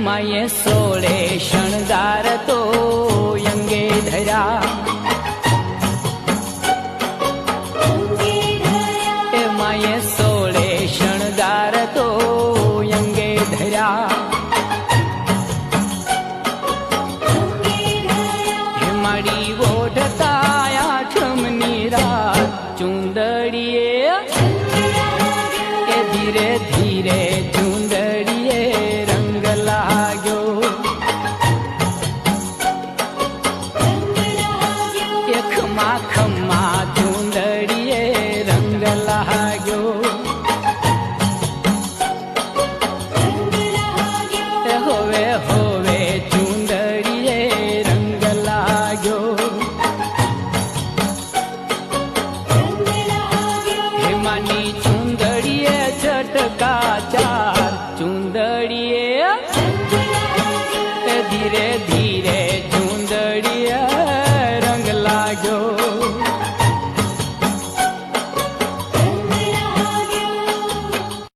माये सोळे शणगार तो यंगे धरा माये सोळे शणगार तो यंगे धरा हिमाड़ी ओढ़ता आठमनी रात चुंदड़िए धीरे धीरे चुंदड़िए रंग लाग्यो खमा खमा चुंदड़िए रंग लाग्यो होवे होवे चुंदड़िए रंग लाग्यो हेमानी चुंदड़िए झटका चार चुंदड़िए धीरे धीरे